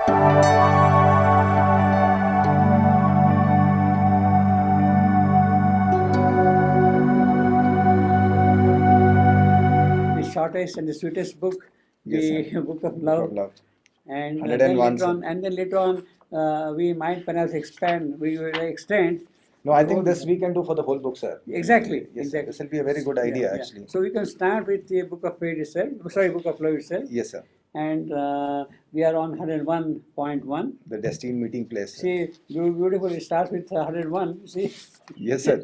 The shortest and the sweetest book, the Yes, Book of Book Love. of Love. And 101, sir. then later on, we might perhaps expand, we will extend. No, I the think whole- this we can do for the whole book, sir. Exactly, Yes, exactly. this will be a very good idea, actually. So we can start with the Book of Fate itself, Book of Love itself. Yes, sir. And we are on 101.1. The destined meeting place. Sir. See, beautiful, it starts with 101, see. Yes, sir.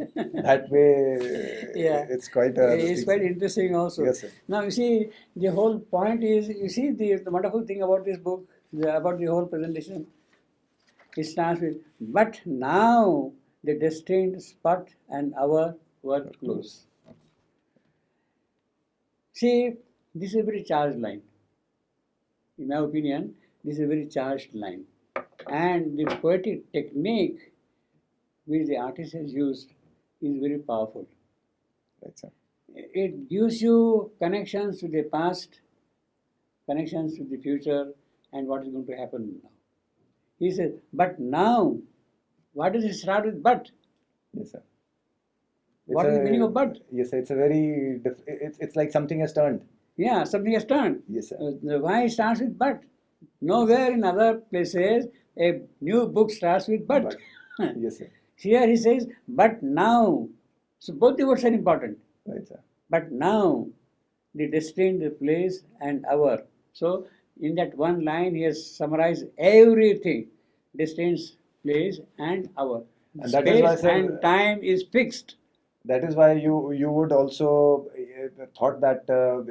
That way, Yeah. it's quite It's quite interesting also. Yes, sir. Now, you see, the whole point is, you see, the wonderful thing about this book, about the whole presentation, it starts with, but now the destined spot and hour were close. See, this is a very charged line. In my opinion, this is a very charged line. And the poetic technique which the artist has used is very powerful. Right, sir. It gives you connections to the past, connections to the future, and what is going to happen now. He says, but now, what does it start with but? Yes, sir. What is the meaning of but? Yes, sir. It's a very, it's like something has turned. Yeah, something has turned. Yes, sir. Why it starts with but? Nowhere in other places a new book starts with but. Yes, sir. Here he says, but now. So both the words are important. Right, sir. But now, the destined place and hour. So in that one line, he has summarized everything. Destined place and hour. And that is why, Space sir, and time is fixed. That is why you would also thought that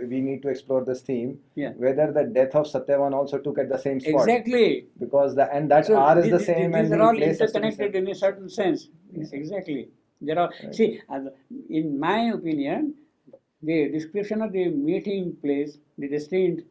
we need to explore this theme. Yeah. Whether the death of Satyavan also took at the same spot. Exactly. Because that So R is the same, and these are the all place has to be interconnected in a certain sense. Yes, exactly. There are, see, in my opinion, the description of the meeting place, the destined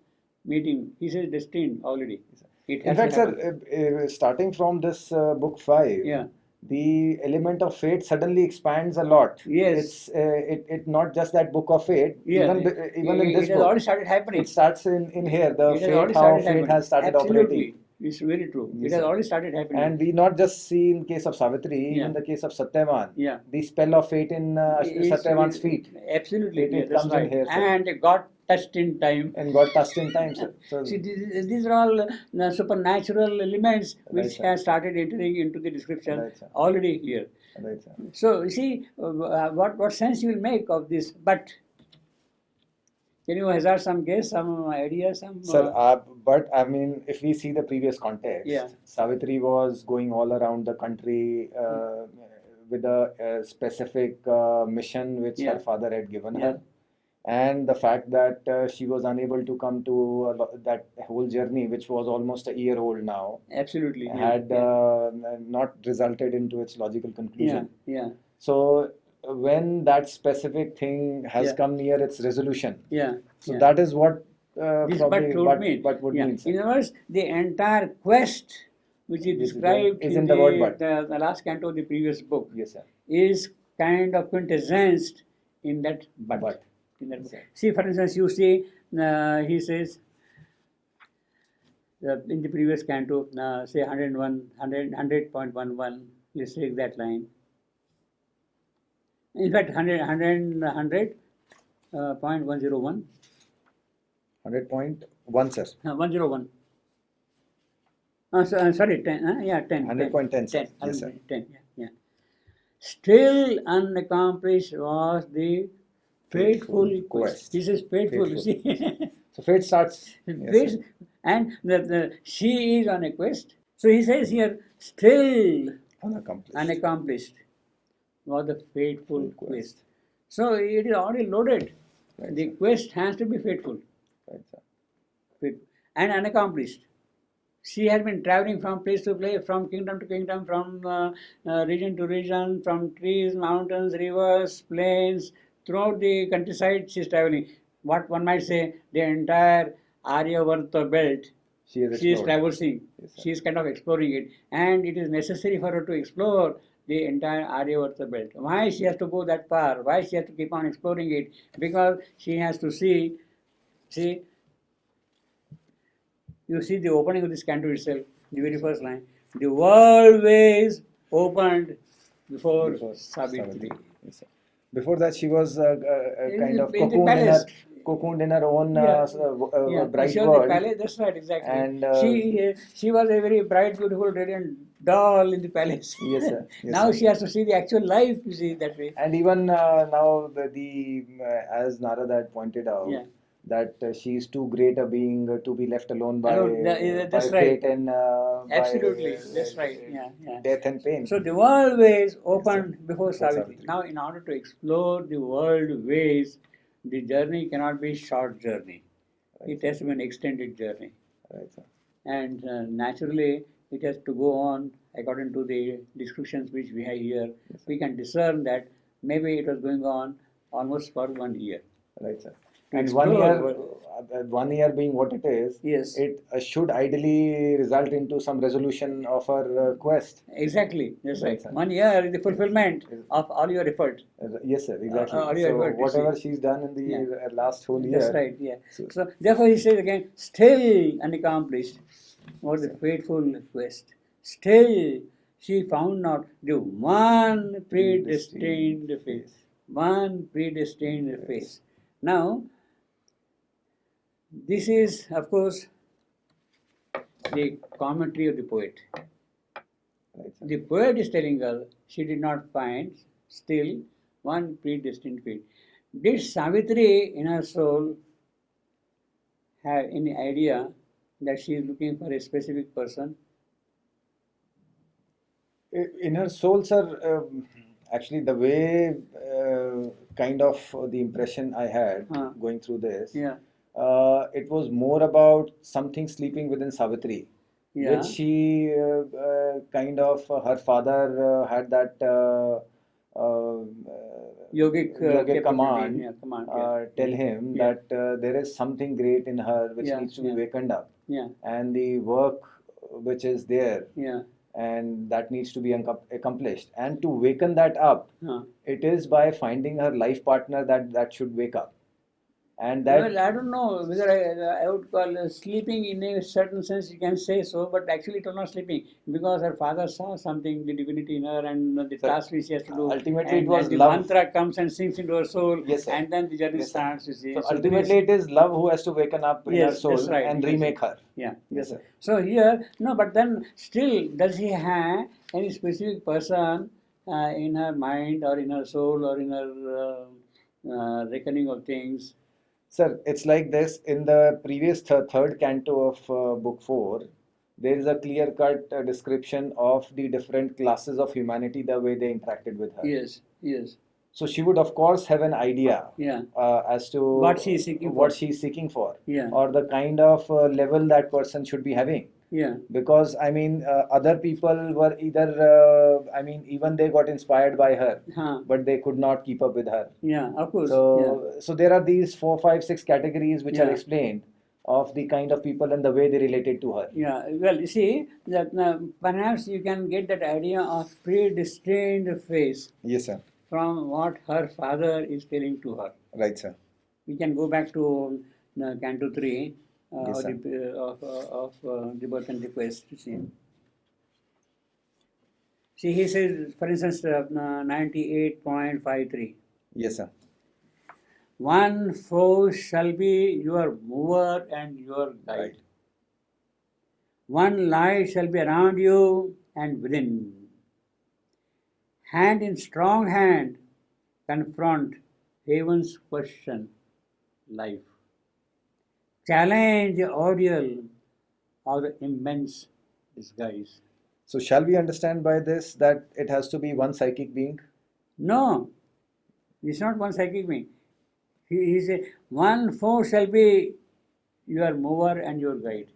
meeting, he says destined already. It In has fact, to happen. sir, starting from this book 5, Yeah. the element of fate suddenly expands a lot. Yes. It not just that book of fate. Yeah. Even in this it has book, already started happening. it starts in here. The It has already fate, how started fate happening. has started Absolutely. operating. It's very true. Yes, It has sir. already started happening. And we not just see in case of Savitri, Yeah. even the case of Satyavan, Yeah. the spell of fate in Satyavan's feet. Absolutely. It that's comes in right. here, sir. And got touched in time. And got touched in time, sir. So, See, these are all supernatural elements which Right, sir. have started entering into the description Right, sir. already here. right, sir. So, you see, what sense you will make of this? But can you hazard some guess, some idea, some? Sir, but I mean, if we see the previous context, Yeah. Savitri was going all around the country with a specific mission which Yeah. her father had given Yeah. her. And the fact that she was unable to come to that whole journey, which was almost a year old now, Absolutely. had not resulted into its logical yeah. conclusion. Yeah. So when that specific thing has Yeah. come near its resolution, Yeah. so yeah. that is what This probably but would mean. but would Yeah. mean, sir. In other words, the entire quest which is Which is described is in in the word but. the last canto of the previous book Yes, sir. is kind of quintessenced in that but. But. In that Yes, sir. see, for instance, you see, he says in the previous canto, say 100.11, let's take that line. In fact, 100.101. 100.1, sir. 101. Sorry, 10. Yeah, 10. 100.10, sir. 10. Yes, sir. 10. Yeah. Still unaccomplished was the fateful quest. He says fateful. You see. So fate starts. Yes, Fate, sir. and she is on a quest. So he says here, still unaccomplished was the fateful quest. So it is already loaded. Right, The sir. quest has to be faithful. Right, sir. And unaccomplished. She has been traveling from place to place, from kingdom to kingdom, from region to region, from trees, mountains, rivers, plains, throughout the countryside she is traveling. What one might say, the entire Aryavarta belt She is she is explored. traversing. Yes, sir. She is kind of exploring it. And it is necessary for her to explore the entire Aryavarta belt. Why she has to go that far? Why she has to keep on exploring it? Because she has to see You see the opening of this canto itself, the very first line. The world ways opened before Savitri. Yes, sir. Before that, she was kind of In the palace. cocooned in her own Yeah. bright She was the world. palace. That's right, exactly. And she was a very bright, beautiful, radiant doll in the palace. yes, sir. Yes, Now sir. she has to see the actual life. You see that way. And even now, as Narada had pointed out, Yeah. that she is too great a being to be left alone by, That's by right. fate and Absolutely, by that's right. Yeah, yeah. death and pain. So the world ways opened before Before Savitri. Savitri. Now, in order to explore the world ways, the journey cannot be short journey. It has to be an extended journey, Right, sir. and naturally, it has to go on according to the descriptions which we have here. Yes, We can discern that maybe it was going on almost for 1 year. Right, sir. To And explore 1 year being what it is, Yes. it should ideally result into some resolution of our quest. Exactly, that's Right, right. sir. 1 year is the fulfillment of all your effort. Yes, sir, exactly. All your So effort, you whatever see. she's done in the Yeah. last whole That's year, right, yeah. So- So therefore he says again, still unaccomplished was the fateful quest. Still she found not the one predestined face. One predestined face. Now, this is of course the commentary of the poet. right, sir. The poet is telling us she did not find still one predestined fate. Did Savitri in her soul have any idea that she is looking for a specific person? In her soul, sir, actually the way kind of the impression I had going through this, Yeah, it was more about something sleeping within Savitri, yeah. which she kind of her father had that Yogic, yogic capability, command, yeah, command, tell him Yeah. that there is something great in her which Yeah, needs to be yeah. wakened up, yeah, and the work which is there, yeah. and that needs to be accomplished. And to waken that up, Huh. it is by finding her life partner that should wake up. And that Well, I don't know whether I would call sleeping in a certain sense, you can say so, but actually it was not sleeping because her father saw something, the divinity in her, and the Sir, task which she has to do. ultimately and, it was and the love. mantra comes and sinks into her soul, Yes, sir. and then the journey Yes, sir. starts, you see. So So there ultimately is- it is love who has to waken up in her Yes, soul that's right. and Yes, remake sir. her. Yeah, Yes, yes, sir. So here, no, but then still, does he have any specific person in her mind or in her soul or in her reckoning of things? Sir, it's like this. In the previous third canto of book 4, there is a clear-cut description of the different classes of humanity, the way they interacted with her. Yes, yes, So she would, of course, have an idea yeah, as to What she is seeking what for. she is seeking for, Yeah. or the kind of level that person should be having. yeah, Because I mean, other people were either, I mean, even they got inspired by her, huh. but they could not keep up with her. Yeah, of course. So there are these 4, 5, 6 categories which are Yeah. explained of the kind of people and the way they related to her. Yeah, well, you see, that perhaps you can get that idea of predestined face Yes, sir. from what her father is telling to her. Right, sir. We can go back to Canto 3 Yes, of, sir. the birth and the quest. You see. See, he says, for instance, 98.53. Yes, sir. One force shall be your mover and your guide. Right. One light shall be around you and within. Hand in strong hand, confront heaven's question, life. Challenge the ordeal of the immense disguise. So shall we understand by this that it has to be one psychic being? No, it's not one psychic being. He said, one force shall be your mover and your guide.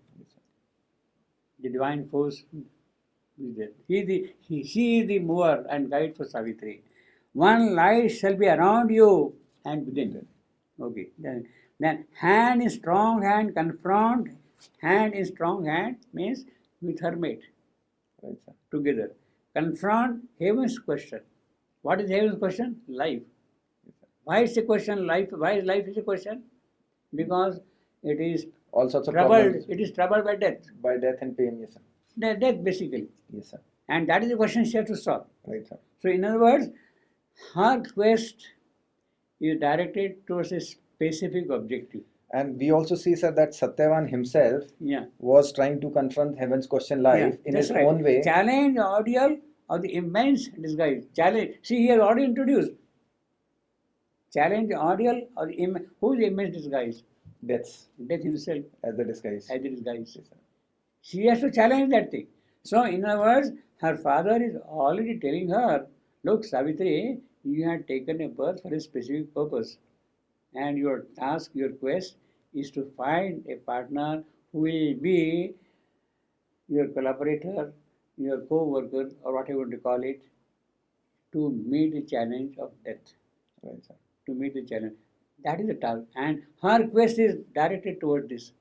The divine force is there. She is the mover and guide for Savitri. One light shall be around you and within. Okay. Then hand in strong hand, confront. Hand in strong hand means with her mate Right, sir. together. Confront heaven's question. What is heaven's question? Life. Why is the question life? Why is life is a question? Because it is all sorts of troubled. problems It is troubled by death. by death and pain. Yes, sir. Death basically. Yes, sir. And that is the question she has to solve. Right, sir. So in other words, her quest is directed towards a specific objective. And we also see, sir, that Satyavan himself Yeah. was trying to confront heaven's question life in that's his right. own way. Challenge the ideal of the immense disguise. Challenge. See, he has already introduced. Challenge the ideal of the who is the immense disguise? Deaths Death himself as the disguise. as the disguise. Yes, sir. She has to challenge that thing. So, in other words, her father is already telling her, look, Savitri, you have taken a birth for a specific purpose. And your task, your quest is to find a partner who will be your collaborator, your co-worker, or whatever you want to call it, to meet the challenge of death. Right, sir. To meet the challenge. That is the task. And her quest is directed toward this.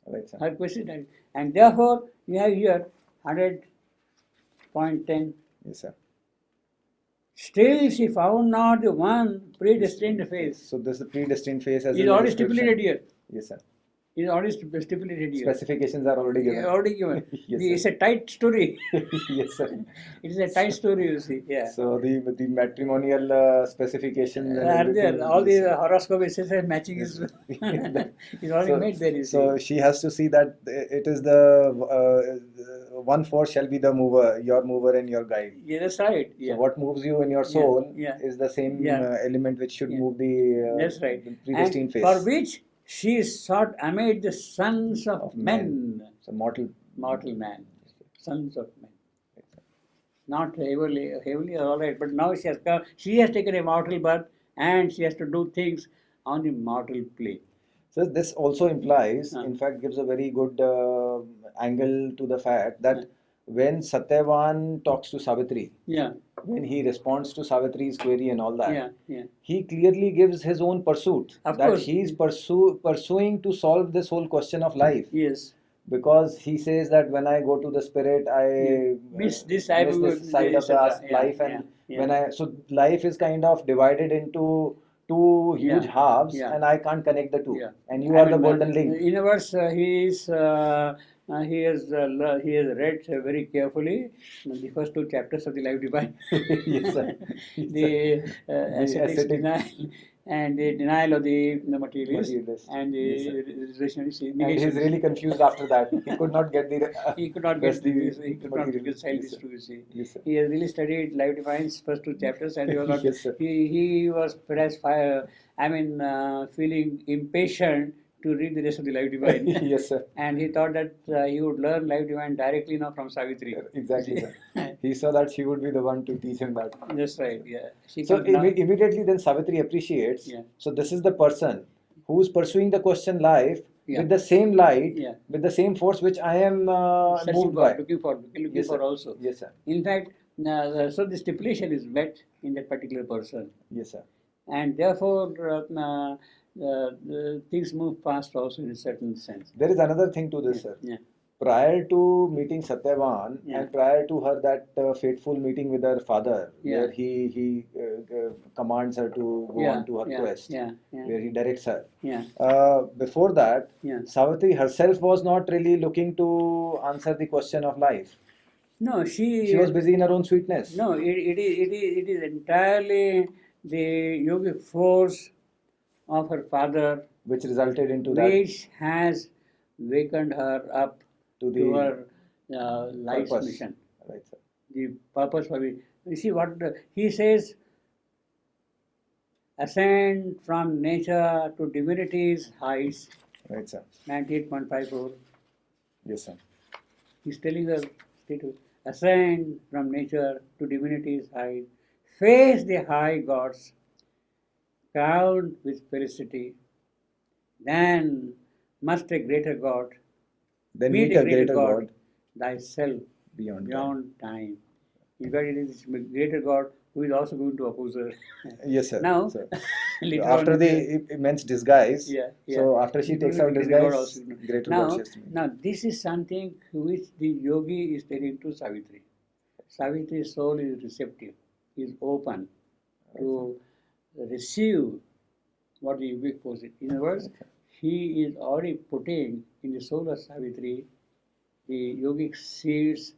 Right, sir. Her quest is directed. And therefore, you have here 100.10. Yes, sir. Still, she found not the one predestined phase. So this is the predestined phase as It is in the already description. stipulated here. Yes, sir. It is already stipulated here. Specifications are already given. Already given. Yes, It's sir. a tight story. Yes, sir. It is a tight story, you see. Yeah. So the matrimonial specifications and Are everything. there, all the Yes, sir. horoscope etc. matching is is already So- made there, you see. So she has to see that it is the one force shall be the mover, your mover and your guide. Yeah, that's right. Yeah. So what moves you in your soul yeah. is the same Yeah. element which should Yeah. move the That's right. the predestined And phase. for which she sought amid the sons of men. So mortal. Mortal man. Sons of men. Not heavily all right, but now she has come, she has taken a mortal birth and she has to do things on the mortal plane. So this also implies, Uh. in fact, gives a very good angle to the fact that Yeah. when Satyavan talks to Savitri, Yeah, when he responds to Savitri's query and all that, yeah. he clearly gives his own pursuit, Of that course. he is pursuing to solve this whole question of life. Yes. Because he says that when I go to the spirit, I Miss this, miss this side of the life, and yeah. when so life is kind of divided into two huge Yeah, halves, yeah. and I can't connect the two. Yeah. And you are the golden In link. other words, he has read very carefully the first two chapters of the Life Divine. Yes, sir. The ascetics ascetic- denial and the denial of the materialist Materialist. and Yes, sir. the rationalist And negation. he's really confused after that. He could not get the. He could not rest get the this, he could not material. reconcile Yes, these sir. two, you see. Yes, sir. He has really studied Life Divine's first two chapters and he was not, Yes, sir. he was perhaps feeling impatient to read the rest of the Life Divine. Yes, sir. And he thought that he would learn Life Divine directly now from Savitri. Exactly, sir. He saw that she would be the one to teach him that. That's right, yeah. She So comes now- immediately then Savitri appreciates. Yeah. So this is the person who's pursuing the question life Yeah. with the same light, Yeah. with the same force which I am searching moved for, by. looking for Yes, for sir. also. Yes, sir. In fact, so the stipulation is met in that particular person. Yes, sir. And therefore things move fast also in a certain sense. There is another thing to this, sir. Yeah. Prior to meeting Satyavan Yeah. and prior to her that fateful meeting with her father, Yeah. where he commands her to go on to her quest, where he directs her. Yeah. Before that, Yeah. Savitri herself was not really looking to answer the question of life. No, She was busy in her own sweetness. No, it is entirely the yogic force of her father Which resulted into that which has wakened her up to to the her life's purpose. mission. Right, sir. The purpose for it. You see what he says: ascend from nature to divinity's heights. Right, sir. 98.54. Yes, sir. He's telling her, ascend from nature to divinity's height, face the high gods, crowned with felicity. Then must a greater God Then meet meet a greater God thyself beyond. beyond time. In fact, it is this greater God who is also going to oppose her. Yes, sir. Now, Sir. later After on, the immense disguise, yeah. so after she takes out Greater God disguise, also. greater Now, God she has to meet. now, this is something which the yogi is telling to Savitri. Savitri's soul is receptive, is open to receive what the yogic force is. In other words, he is already putting in the soul of Savitri the yogic seeds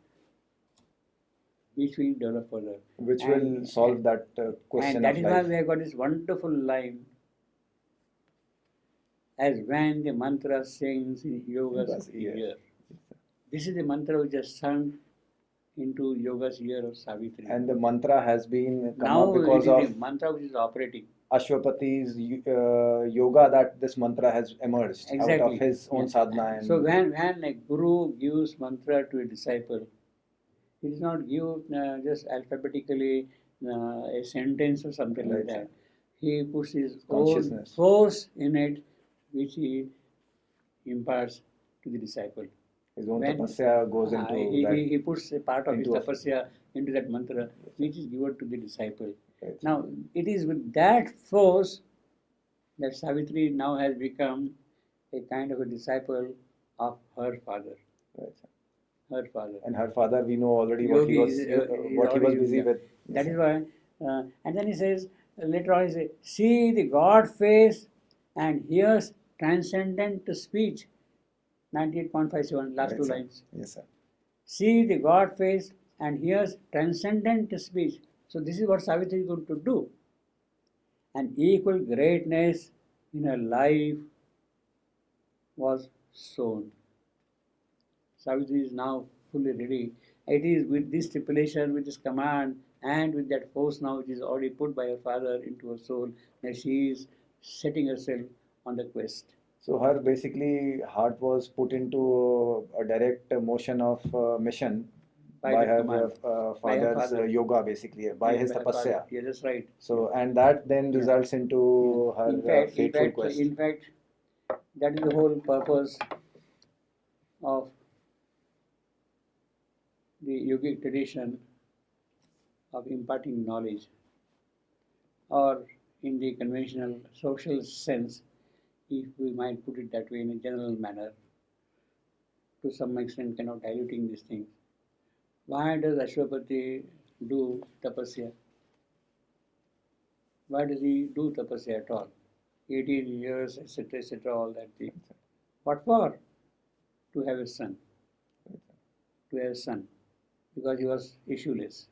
which will develop further. Which will solve that question And that of is why life. we have got this wonderful line, as when the mantra sings in yoga's Yoga's ear. ear. This is the mantra which has sung into yoga's ear of Savitri. And the mantra has been come Now up because it is of the mantra which is operating. Ashwapati's yoga, that this mantra has emerged out of Exactly. his own Yeah. sadhana. And So when a guru gives mantra to a disciple, it is not give just alphabetically a sentence or something like Right, that. sir. He puts his own Consciousness. force in it, which he imparts to the disciple. His own When tapasya goes into that. he puts a part of his into a- tapasya into that mantra, which is given to the disciple. Right. Now, it is with that force that Savitri now has become a kind of a disciple of her father. Right, sir. Her father. And her father, we know already Yogi what is he was already busy yogi. with. That Yes, is sir. why, and then he says, later on, he says, see the God face and hears transcendent speech. 98.57, last Right, two sir. lines. Yes, sir. See the God face and hears transcendent speech. So this is what Savitri is going to do. An equal greatness in her life was sown. Savitri is now fully ready. It is with this stipulation, with this command, and with that force now which is already put by her father into her soul, that she is setting herself on the quest. So her basically heart was put into a direct motion of mission By by the her command. By her father's father. yoga, basically by Yeah, his by her father. tapasya. Yeah, that's right. So and that then Yeah. results into Yeah. her fateful quest. In fact, that is the whole purpose of the yogic tradition of imparting knowledge, or in the conventional social sense, if we might put it that way in a general manner, to some extent kind of diluting these things. Why does Ashwapati do tapasya? Why does he do tapasya at all? 18 years, etc., all that thing. What for? To have a son. To have a son. Because he was issueless.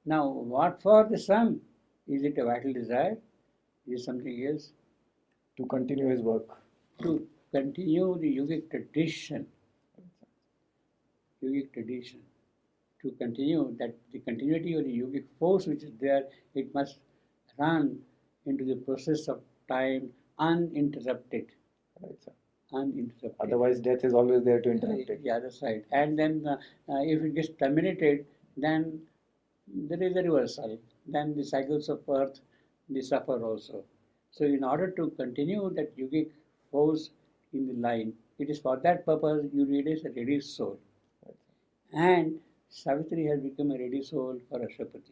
Now, what for the son? Is it a vital desire? Is it something else? To continue his work. To continue the yogic tradition. Yogic tradition. To continue that, the continuity of the yogic force which is there, it must run into the process of time uninterrupted. Right, sir. Uninterrupted. Otherwise, death is always there to interrupt it. Yeah, that's right. And then if it gets terminated, then there is a reversal. Then the cycles of earth, they suffer also. So in order to continue that yogic force in the line, it is for that purpose you need a ready soul. And Savitri has become a ready soul for Ashwapati.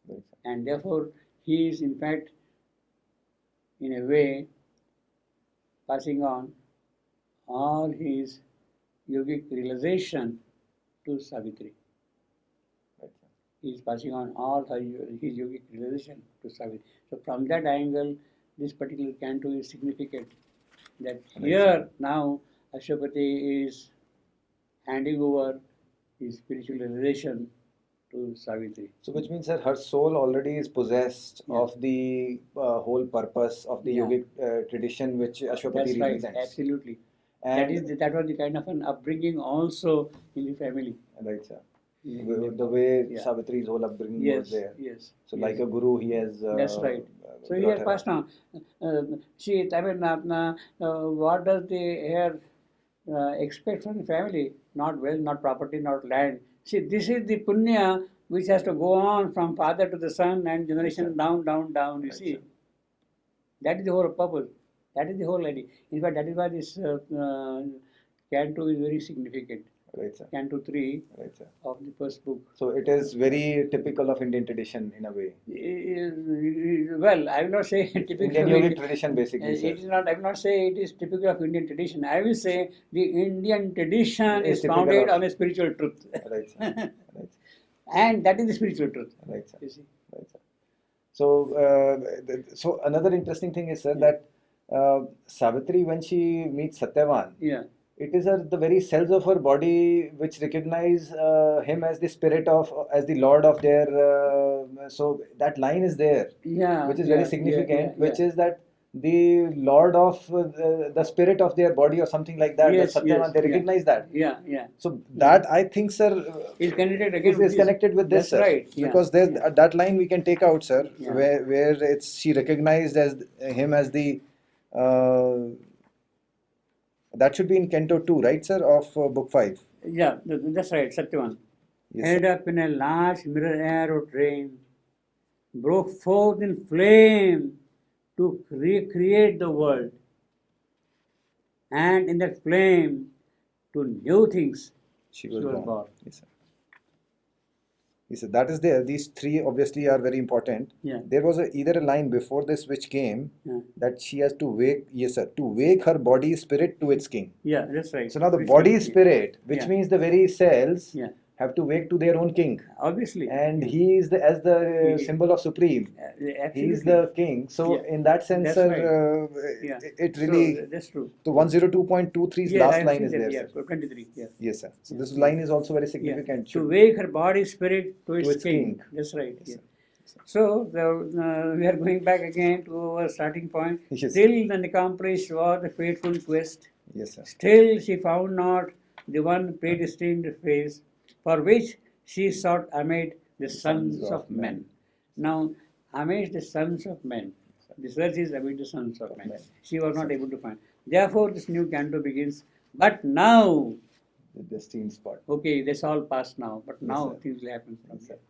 Right, sir. And therefore, he is in fact, in a way, passing on all his yogic realization to Savitri. Right, sir. He is passing on all his yogic realization to Savitri. So from that angle, this particular canto is significant. That here now Ashwapati is handing over his spiritual realization to Savitri. So which means that her soul already is possessed Yeah. of the whole purpose of the Yeah. yogic tradition which Ashwapati That's right, represents. absolutely. And That was the kind of an upbringing also in the family. right, sir. Yeah. The way Yeah. Savitri's whole upbringing was there. Yes. So yes. like a guru, he has That's right. So he brought has her passed up. on. See, I mean, what does the heir expect from the family? Not wealth, not property, not land. See, this is the punya which has to go on from father to the son and generation Yes, sir. down, down, down. You Right, see, sir. that is the whole purpose. That is the whole idea. In fact, that is why this Canto is very significant. Right, sir. Canto 3 Right, sir. of the first book. So it is very typical of Indian tradition in a way. Well, I will not say typical Indian of yogic tradition basically, sir. it is not. I will not say it is typical of Indian tradition. I will say the Indian tradition Is is typical founded of- on a spiritual truth, Right, sir. Right, sir. and that is the spiritual truth. Right, sir. You see. Right, sir. So, so another interesting thing is, sir, that Savitri, when she meets Satyavan, Yeah. it is the very cells of her body which recognize him as the spirit of, as the lord of their. So that line is there, Yeah. which is very Yeah. Yeah. significant, Yeah. which is that the lord of the spirit of their body or something like that. That Yes. Satyavan, Yes. they Yeah. recognize that. Yeah. Yeah. So Yeah. that I think, sir, Is connected again with is this. connected with this, That's sir. right. Yeah. Because there's Yeah. that line we can take out, sir, Yeah. where it's she recognized as him as the. That should be in Canto 2, right, sir, of Book 5. Yeah. That's right. Satyavan. Yes, Head sir. up in a large mirror arrow train, broke forth in flame to recreate the world, and in that flame, to new things, She she was was born. born. Yes, sir. Yes, sir. That is there. These three obviously are very important. Yeah. There was either a line before this which came Yeah. that she has to wake, yes, sir, to wake her body spirit to its king. Yeah, that's right. So now the Which body means- spirit, which Yeah. means the very cells, Yeah. have to wake to their own king. Obviously. And Yeah. he is as the He- symbol of supreme. He Absolutely. is the king. So Yeah. in that sense, That's sir, right. Yeah. it really. So, that's true. So 102.23's Yeah, last I've line seen is that. there, Yeah, sir. 23. Yeah. Yes, sir. So Yeah. this line is also very Yeah. significant. To Should- wake her body spirit to its, its king. king. That's right. Yes, Yeah. sir. Yes, sir. So we are going back again to our starting point. Yes, Still unaccomplished was the fateful quest. Yes, sir. Still she found not the one predestined phase for which she sought amid the sons of men. Now, amidst the sons of men, the search is amid the sons of men. She was not able to find. Therefore, this new canto begins. But now, The destined spot. okay, that's all past now. But Yes, now sir. things will happen from Yes, there. sir.